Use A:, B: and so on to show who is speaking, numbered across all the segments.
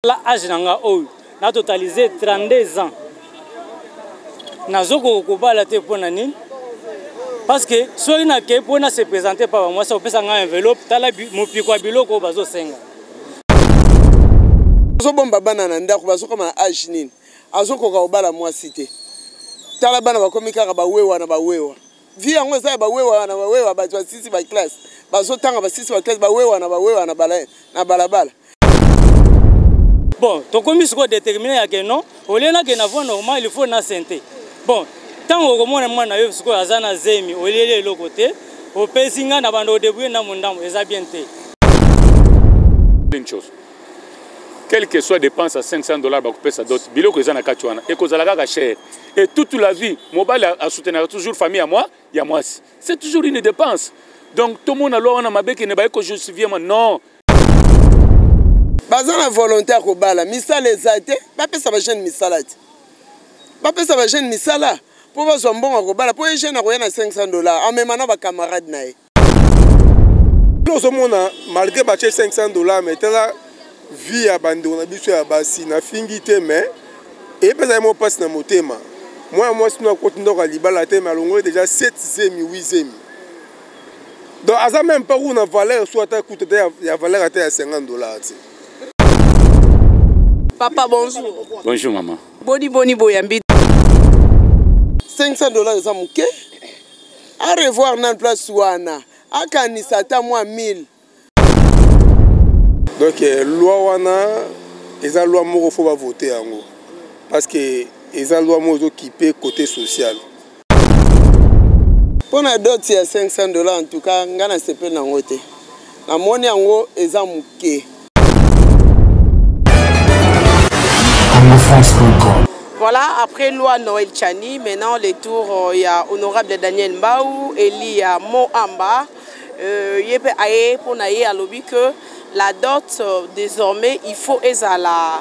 A: La âge nanga oyo na totalisé 32 ans. Nazoko kobala te pona nini? Parce que soki na ke pona se présenter par moi ça opesa nga enveloppe tala mopiko biloko bazo senga.
B: Zo bomba bana na ndako bazo kama âge nini? Azoko ka obala moi cité. Tala bana bakomika ka bawewa na bawewa. Vi yango za bawewa na bawewa ba sisi ba classe. Bazo tanga ba sisi ba classe bawewa na balabala.
A: Bon, to komi siko déterminer ya que non, olena que na voie normal il faut na santé. Bon, tant au komona mwana yo siko azana zemi, olele le côté, au pesinga na bando débrouiller na mondamo, eza bien té.
C: Une chose. Quelle que soit dépense à $500 ba couper ça d'autres, biloko ezana katuana et kozalaka ka cher. Et toute la vie, mobile a soutenir toujours famille à moi, il y a moi. C'est toujours une dépense. Donc tout le monde a l'or na mabeki ne ba ko justifier non.
B: Bazana volontaire ko bala misala ezate ba pesa ba jeune misala ti ba pesa ba jeune misala po ba zo mbongo ko bala po jeune ko yana $500 en même na ba camarade na ye
D: nous sommes malgré ba $500 mais tala vie ya bando na biso ya basi na fingité mais et pesa mo passe na motema moi sino ko tindo ka libala te mais longo déjà 7 zemi 8 zemi donc asa même pas une valeur soit ta coûte ya valeur à $50 ti.
E: Papa, bonjour.
C: Bonjour, maman.
E: Boni boyambi.
B: $500 ça mouké. À revoir dans place wana. À kanisa ta moi 1000.
D: Donc loi wana eza loi moko faut pas voter yango. Parce que eza loi moko qui paie côté social.
B: Pour na dot ya $500 en tout cas ngana sepe na ngote. Na moni yango eza mouké.
E: Voilà, après loi Noël Chani, maintenant les tours, il y a honorable Daniel Mbaou, Eli Mohamba, Yepe Aye pour naïe à lobby que la dot désormais il faut la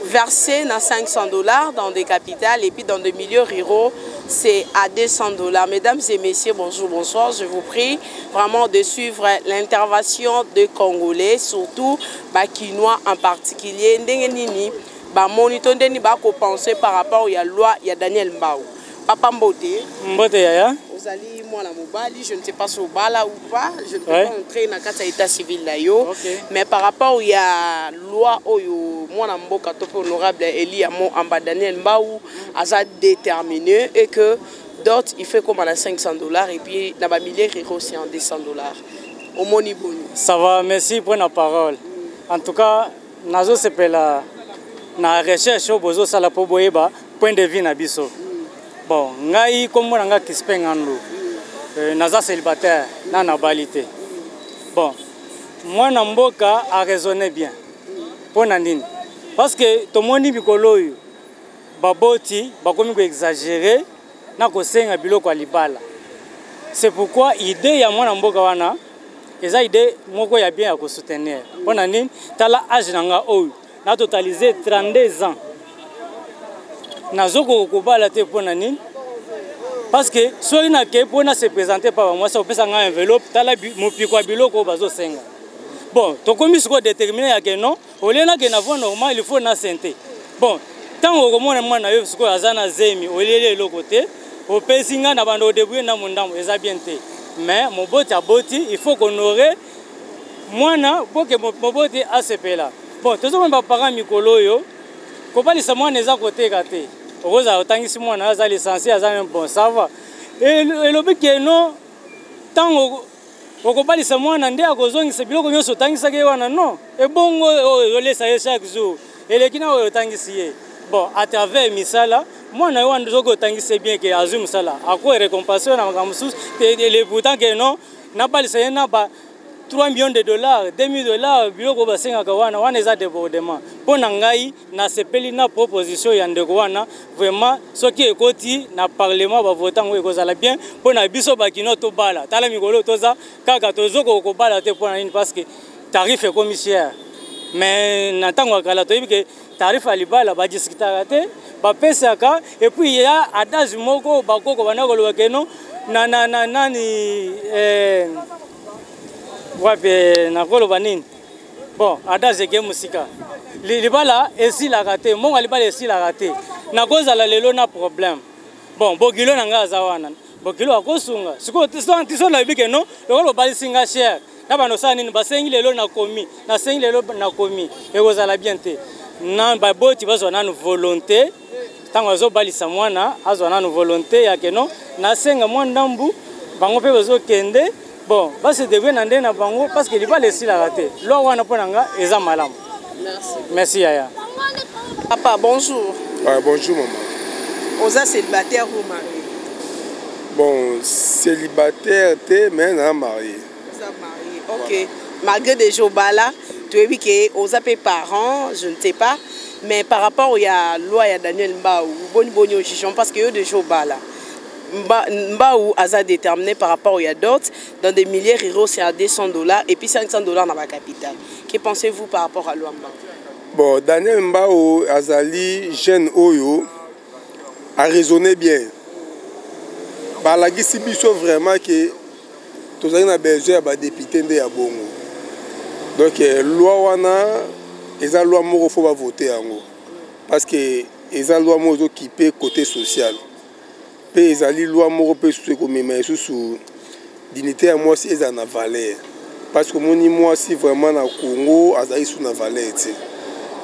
E: verser dans $500 dans des capitales et puis dans des milieux ruraux c'est à $200. Mesdames et messieurs, bonjour, bonsoir. Je vous prie vraiment de suivre l'intervention des Congolais, surtout Bakinois en particulier. Ndengenini. Monitor ndeni ba ko penser par rapport à la loi ya Daniel Mbaou. Papa Mbote.
A: Mbote yaya.
E: Vous allez moi la mobali, je ne sais pas si au bala ou pas, je ne peux pas entrer dans le état civil là yo. Mais par rapport à la loi oyo moi na mboka topo honorable Eli Mohamba Daniel Mbaou a déterminé et que d'autres il fait comme à $500 et puis dans ba milliers riro c'est en $200. Au moni boni.
A: Ça va, merci pour la parole. En tout cas, nazo sepela na recherche au bozo sala po boyeba point de vue na biso. Bon, ngai comme nga kispengando. Naza célibataire na nabalité. Bon, moi na mboka a raisonné bien. Pona nini? Parce que to moni bikolo yo baboti bakomi ko exagérer na ko senga biloko libala. C'est pourquoi idée ya moi na mboka wana eza idée moko ya bien ya ko soutenir. Pona nini? Tala âge nanga oyo na totalisé 32 ans. Nazoko kobala te pona nini? Parce que soki na ke pona se présenter par moi ça opesa nga enveloppe tala mopiko biloko bazo senga. Bon, to komi siko déterminer ya que non, olena que na voie normal il faut na santé. Bon, tant au komona mwana yo siko azana zemi, olele le côté, au pesinga na bando débrouiller na mondamo, eza bien té. Mais mon boti il faut honorer mwana pour que mon boti a sepela. Bon, tout ça, parents mikolo yo, comment les samans les a côté gâté. Rosa otangisi mwana aza licencié aza même bon ça va. Et le but que non, tant au kobalisa mwana nde akozongisa biloko nyonso otangisa ke wana non. Et bongo olesa ye chaque jour. Et le kina otangisi ye. Bon, à travers misala, mwana yo ndozoko otangisa bien que azum sala. Ako récompense na makamsusu et pourtant que non, na balisa ye na ba $3 millions, $2 millions, biloko basenga kawana wana eza débordement. Pona ngai na sepeli na proposition ya ndeko wana vraiment soki ekoti na parlement ba votant ngo ekozala bien pona biso bakino to bala. Tala mikolo toza kaka tozoko ko bala te pona nini parce que tarif est commissaire. Mais na tango kala to yebike tarif alibala ba discuter te ba pesaka et puis il y a adage moko bakoko banako lo keno na nani wapi na kolo banini bon adage ke musika libala esilaka te mbongo libala esilaka te nakozala lelo na problème bon bokilo na nga aza wana bokilo akosunga sikoyo tiso nayebi ke no lokola obalisi nga cher na banosala nini basengi lelo nakomi nasengi lelo nakomi ekozala bien te na baboti bazwa nanu volonté ntango azobalisa mwana azwa nanu volonté yake no nasenga mwa ndambu bango mpe bazokende bon basi debwe na nde na bango parce que libala esilaka te lwa wana mpo na nga eza malamu. Merci Yaya.
E: Papa, bonjour.
D: Ah, bonjour maman.
E: Vous êtes célibataire ou marié?
D: Bon, célibataire, mais non marié.
E: Vous êtes marié, ok. Voilà. Malgré des jours là, tu as vu que vous avez parents, je ne sais pas, mais par rapport à la loi de Daniel Mbaou, bonne jugeons parce que des jours là. Mbaou a déterminé par rapport à d'autres, dans des milliers d'euros, c'est à $200 et puis $500 dans la capitale. Que pensez-vous par rapport à loi Mbaou?
D: Bon, Daniel Mbaou Azali, jeune Oyo, a raisonné bien. La Gisibiso vraiment que tous les gens ont besoin de député de Yabongo. Donc, loi wana, la loi il faut voter parce que la loi qui peut côté social. Et les lois qui sous dignité à moi si elles en valeur. Parce que moi si vraiment au Congo, elles sont en valeur.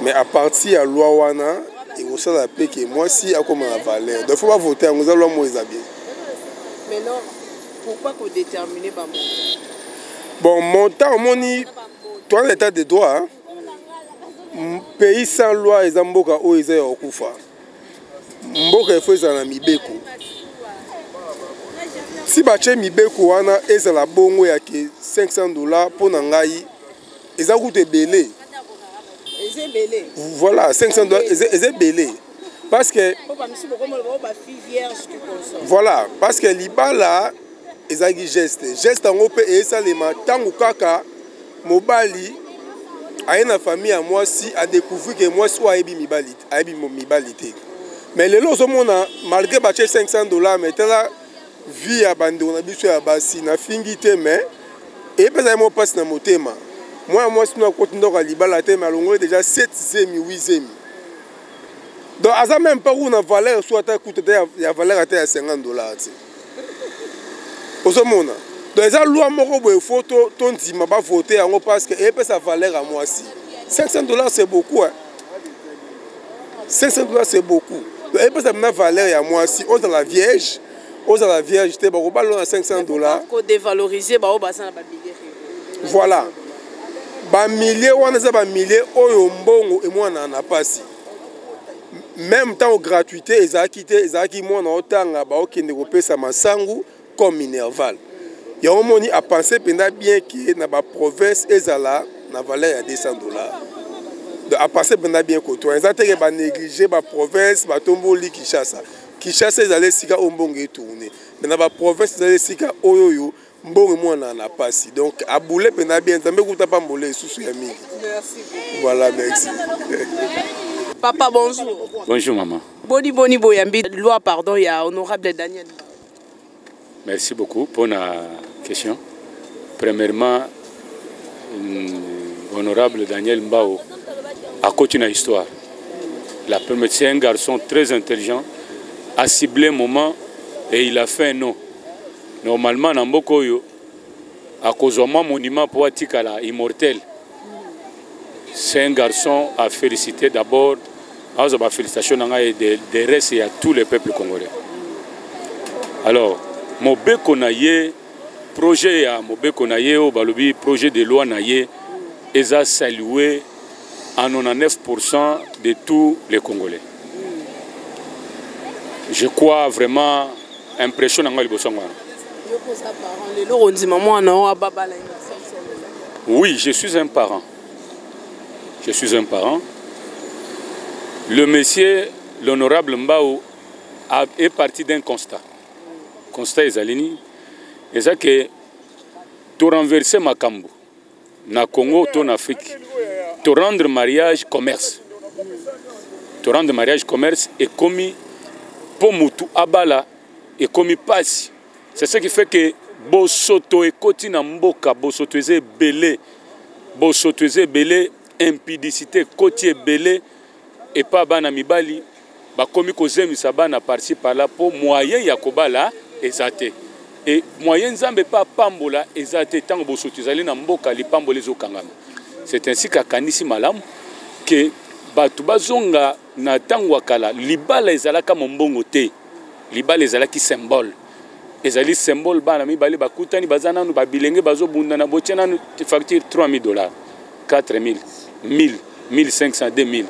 D: Mais à partir de la loi wana, il faut la paix que moi si a comme en valeur. Donc il faut pas voter à la loi moi bien.
E: Maintenant, pourquoi vous déterminez pas montant?
D: Bon, montant moni toi l'état de droit. Pays sans loi et zamboka o ils ont okufa. Mboka il faut na mibeko. Si bache mibeko wana ezala bongo ya ke $500 pour nangai eza coûte belé. Voilà, $500 eza belé. Parce que voilà, parce que libala ezagi geste en pe esa le matangu kaka mobali aina famille à moi si a découvert que moi soit aibi mibalite. Mais le lot somona malgré bache $500 mais tela vie à bande on a biso ya basi na fingite mais et pesa mo passe na motema moi si nous continuons à libala te malongo déjà 7e 8e donc asa même pas une valeur soit ta coûte ya valeur à $50 osomona donc esa loi moko boye photo ton dima ba voter yango parce que et pesa valeur à moi si $500 c'est beaucoup hein. $500 c'est beaucoup donc et pesa na valeur ya moi si on dans la vierge aux à la vierge, j'étais au ballon à $500.
E: Dévaloriser,
D: voilà. Ba milliers, on a ba milliers, oyo mbongo et moi na pas. Même temps gratuité, ezaki moi na otanga ba okende kopesa masangu comme minerval. Ya omoni a penser penda bien que na ba province ezala na valeur ya $200. De a penser penda bien que toi, ezate ba négliger ba province, ba tomboli Kinshasa. Kinshasa ezali sika ombongo etourné. Mais dans la province ezali sika oyoyo mbongo mwana na pasi. Donc aboule pena bien nzambe kuta pa mbole susu ya mingi.
E: Merci.
D: Voilà, merci.
E: Papa bonjour.
C: Bonjour maman.
E: Boni boyambi loi pardon il y a honorable Daniel.
C: Merci beaucoup pour la question. Premièrement, honorable Daniel Mbao a continué l'histoire. La première, c'est un garçon très intelligent, a ciblé un moment et il a fait un nom. Normalement, dans Mbokoyo, à cause de mon monument pour Atikala, immortel, c'est un garçon à féliciter d'abord. Félicitations des restes et à tous les peuples congolais. Alors, Mobé Konaye, projet à Mobé Konaye, au Balobi, projet de loi Naye, ils ont salué à 99% de tous les Congolais. Je crois vraiment impressionnant le Bossangwana. Oui, je suis un parent. Je suis un parent. Le monsieur, l'honorable Mbao, est parti d'un constat. Constat ezalini. Et ça que tu renverser Makambo, na Congo, ton Afrique, te rendre mariage commerce. Te rendre mariage commerce et commis pour Moutou Abala et commis passe. C'est ce qui fait que Bosoto et Kotina Mboka, Bosoto et Belé, impudicité côté belé et pas bana mibali ba komi kozemisa bana par-ci par-là pour moyen ya kobala ezate et moyen nzambe pas pambola ezate tango bosotizali na mboka lipambola ezokangama. C'est ainsi qu'akanisi malam que batu bazonga na tango wakala libala ezalaka mombongo te, libala ezalaki symbole, ezali symbole bana mibali bakutani bazana nu babilenge bazobunda na botiana nu facture $3000, 4000, 1000, 1500, 2000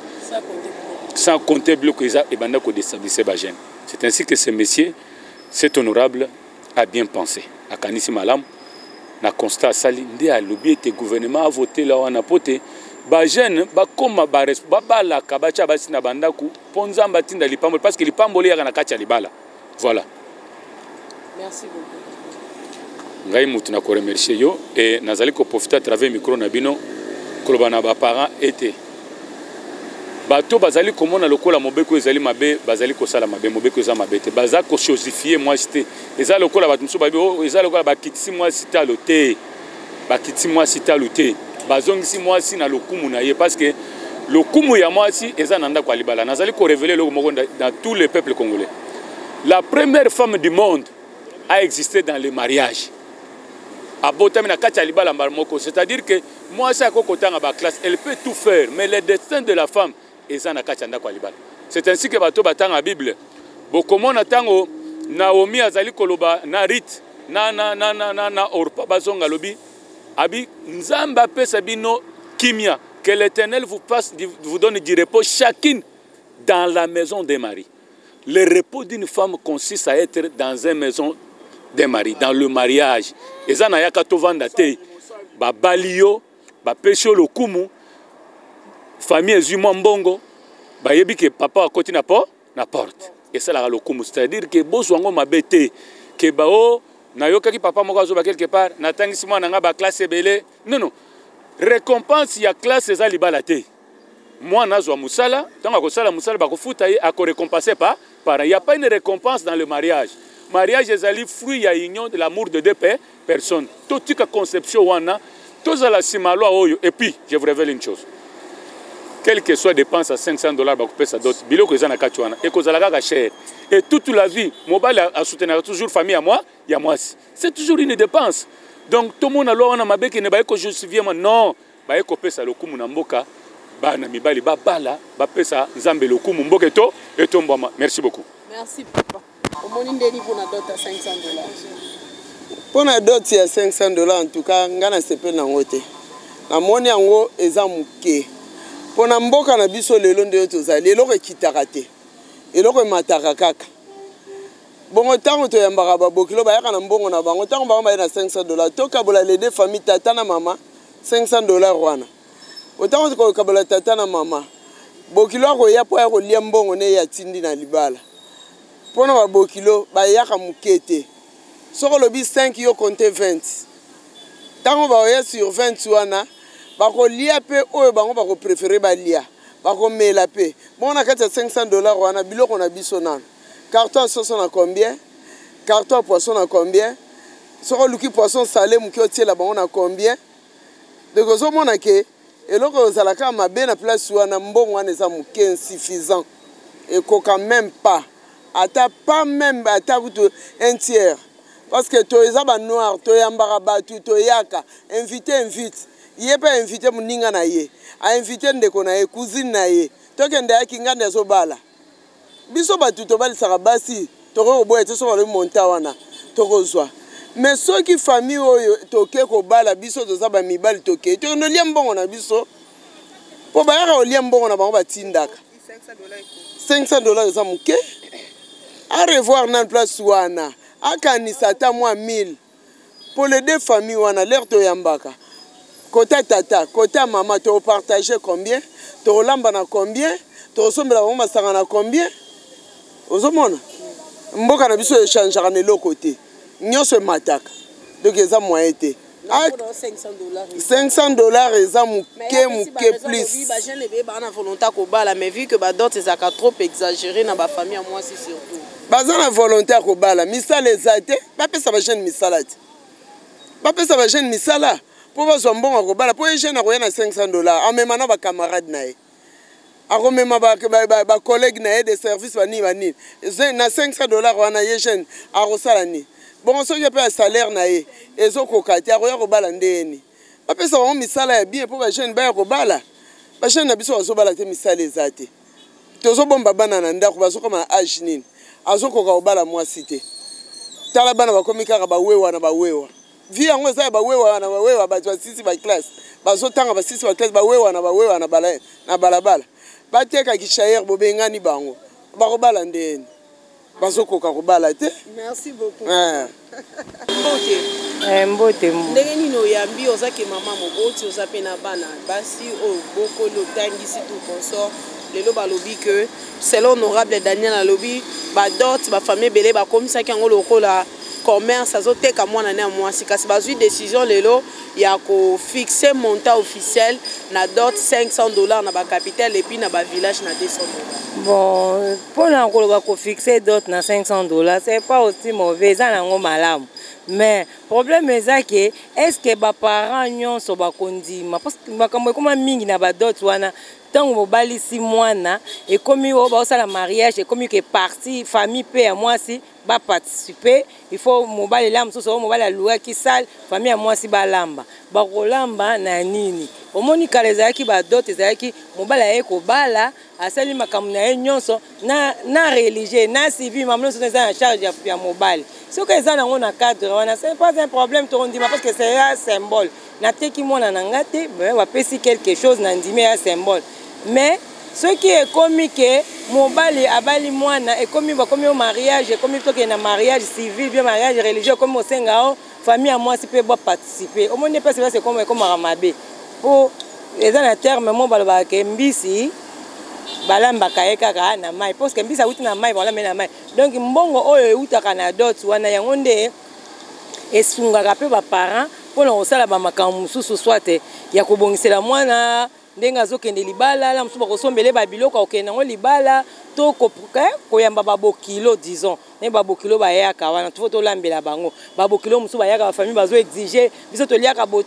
C: sans compter bloc et banda ko déstabiliser ba jeune. C'est ainsi que ce monsieur, cet honorable a bien pensé. Akanisi malam na constat sali nde alobi ete gouvernement a voté là wana pote ba jeune ba koma ba bala kabacha basi na bandaku ponzamba tinda lipambo parce que lipambo ya na kati ya libala. Voilà.
E: Merci beaucoup.
C: Ngai mutu na ko remercier yo et nazali ko profiter à travers micro na bino kolobana ba parents été bato bazali komona lokola mobeko ezali mabe bazali kosala mabe mobeko eza mabe te baza ko chosifier moi cité eza lokola bato muso babi eza lokola bakitisi moi cité à l'hôtel bakitisi moi cité à l'hôtel bazongisi moi si na lokumu na ye parce que lokumu ya moi si eza nanda kwa libala nazali ko révéler le moko dans tous les peuples congolais. La première femme du monde a existé dans le mariage. C'est-à-dire que moi, classe, elle peut tout faire, mais le destin de la femme est dans la c'est ainsi que bato batang la Bible. Bokomo na tango Naomi azali koloba na Rit na Orpa bazonga lobi abi nzamba pesa bino kimia que l'Éternel vous donne du repos chacune dans la maison des maris. Le repos d'une femme consiste à être dans une maison des maris, dans le mariage. Et ça, n'a pas tovanda te, ba balio, ba pesho lo kumu, famille ezuma mbongo, ba yebi que papa a côté na porte. Et ça la lo kumu, c'est-à-dire que bozwango mabete, que ba o na yoka ki papa moko azoba quelque part, na tangisi mwana nga ba classe belé. Non. Récompense ya classe eza libala te. Moi nazwa musala, tant que sala musala ba ko futa ye a ko récompenser pas. Il n'y a pas une récompense dans le mariage. Le mariage est un fruit, il y a union de l'amour de deux personnes. Toute la conception, tout la simalo. Et puis, je vous révèle une chose. Quelle que soit dépense à $500 pour payer ça d'autres, bilo que zana kachuana et que zalaga cher. Et toute la vie, mobile a soutenir toujours famille à moi, il y a moi. C'est toujours une dépense. Donc tout le monde a l'eau na mabe qui ne va pas justifier non, ba eko pesa lo kumu na mboka, ba na mibali ba bala, ba pesa nzambe lo kumu mboka to et tombama. Merci beaucoup.
E: Merci papa. Au moins ndeli pour na dot à $500.
B: Pour na dot ya $500 en tout cas ngana sepe na ngote. Na moni yango eza muke. Pour na mboka na biso lelo nde tozali eloko ekitaka te. Eloko mataka kaka. Bongo tango to yambaka babokilo bayaka na mbongo na bango tango bango bayina $500 to kabola les deux familles tata na mama $500 wana. Otango to kabola tata na mama bokilo ko ya po ya ko lia mbongo ne ya tindi na libala. Pona babokilo bayaka mukete. Soko lobi 5 yo compter 20. Tango ba ya sur 20 wana bako lia pe oyo bango bako préférer ba lia. Bako mela pe. Bon na kata $500 wana biloko na biso nana. Carton sauce à combien? Carton poisson à combien? Soko luki poisson salé muki otie la bango na combien? Donc ozo mona ke eloko ozalaka mabe na place wana mbongo wana eza muke insuffisant. Et quand même pas. Pas même un tiers. Parce que tu es un noir, tu es un barabatu, tu es yaka. Invite. Il n'y a pas invité mon ninga na ye. A invité ndeko na ye, cousine na ye. Tu es un kinga na zobala. Biso batu to bali sarabasi, toko oboye te so le montawana, toko zwa. Mais ceux qui famille oyo toke ko bala biso to zaba mibali toke. Tu no liambongo na biso. Po ba yaka o liambongo na bango batindaka. $500 eza muke. À revoir dans place wana. A kanisata moi 1000. Pour les deux familles wana l'air to yambaka. Côté tata, côté maman, tu as partagé combien? Tu as lamba na combien? Tu as ressemblé à maman sanga na combien? Ozomona. Mboka na biso échange na le côté. Nyonso mataka. Donc eza moyen te. $500 eza muke plus.
E: Ba jeune ebe ba na volonté ko bala mais vu que ba dot ezaka trop exagéré na ba famille à moi si surtout.
B: Baza na volonté ko bala misala ezate, ba pesa ba jeune misala te. Ba pesa ba jeune misala. mpo bazwa mbongo akobala mpo ejeune akoya na 500 $. Amema na bacamarade na ye akomema bacollègue na ye de service banini na 500 $ wana ye jeune akosala nini bongo soki mpe ya salaire na ye ezokoka te akoya kobala ndeni bapesa bango misala ya bien mpo bajeune baya kobala bajeune na biso bazobala te misala eza te tozobomba bana na ndako bazokoma na age nini azokoka kobala mwasi te tala bana bakomi kaka bawewa na bawewa vi yango eza ya bawewa na bawewa bato basisi baklasse bazotanga basisi baklasse bawewa na balabala bateka kishayer bobengani bango bakobala ndeni bazokoka kobala te.
E: Merci beaucoup.
B: Mbote
E: ndenge nini oyambi ozaki mama moboti ozape na bana basi o boko lotangisi tout consort lelo balobi que selon honorable Daniel alobi badot bafamille belé bakomisaki yango lokola commerce azoteka mwana ne mwasi kasi bazwi décision lelo ya ko fixer montant officiel na dot 500 $ na ba capitale et puis na ba village na 200 $.
F: Bon pour na ko fixer dot na 500 $, c'est pas aussi mauvais ça nango malamu. Mais problème est que est-ce que ba parents nyonso ba kondima parce que makambo koma mingi na ba dot wana tant mobali si mwana et comme o ba osala mariage et comme que partie famille pe ya mwasi ba participer il faut mobali la msoso mobali aluwa ki sale famille ya mwasi ba lamba ba kolamba na nini omoni kaleza ki ba dot ezaki mobali ayeko bala asali makambo na ye nyonso na religieux na civil mamno so na charge ya mobali ce que ça nango na cadre wana c'est pas un problème to ndima parce que c'est un symbole na teki mona na ngate ba pesi quelque chose na ndime ya symbole mais ce qui est comique mobali abali mwana et comme bakomi au mariage comme to ke na mariage civil bien mariage religieux comme au sengao famille à moi si peut participer au monde pas c'est comme ramabe pour les en terme mo baloba ke mbisi balamba kaeka ka na mai parce que mbisa uti na mai bala mena mai donc mbongo oyo utaka na dot wana yango nde esungaka pe ba parents pour na osala ba makambo mususu soit ya kobongisela mwana ndenga zokende libala la musuba kosombele ba biloko okenda ngo libala to koyamba babokilo disons ne babokilo bayaka wana to lambela bango babokilo musuba yaka ba famille bazo exiger biso to liaka boy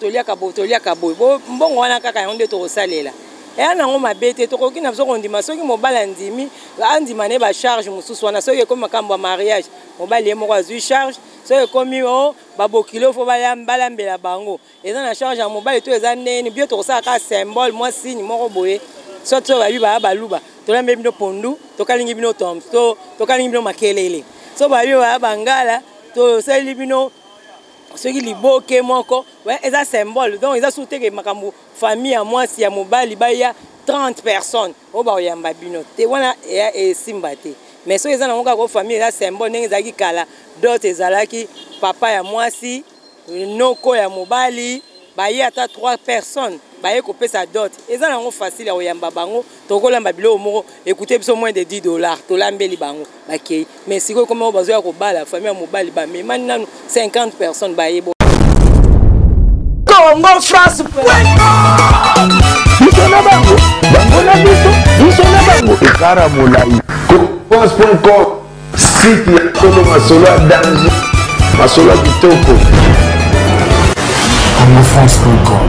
F: mbongo wana kaka yango nde to kosalela et nango mabete to kokina biso kondima soki mobala ndimi andima ne ba charge mususu wana soki comme makambo mariage mobali ye moko azui charge soki komi o babokilo fo balambela bango eza na charge ya mobali to eza neni bio to kosala ka symbole moi signe moko boye soki to babi baluba to lambe bino pondu to kalingi bino toms to kalingi bino makelele so babi bangala to sali bino soki liboke moko ouais eza symbole donc eza souté que makambo famille ya mwasi ya mobali baya 30 personnes o ba yamba bino te wana e simba te mais so eza na ngoka ko famille eza symbole ndenge ezaki kala dot ezalaki papa ya mwasi noko ya mobali baye ata 3 personnes baye ko pesa dot eza na ngo facile ya oyamba bango to ko lamba bilo moko écoutez biso moins de 10 $, to lambeli bango bakei mais siko comme bazo ya ko bala famille ya mobali ba mais maintenant 50 personnes baye
G: Congo France Misona bango na biso misona bango ekara molai France.com site ya todo masolo ya danger masolo ya kitoko Congo France.com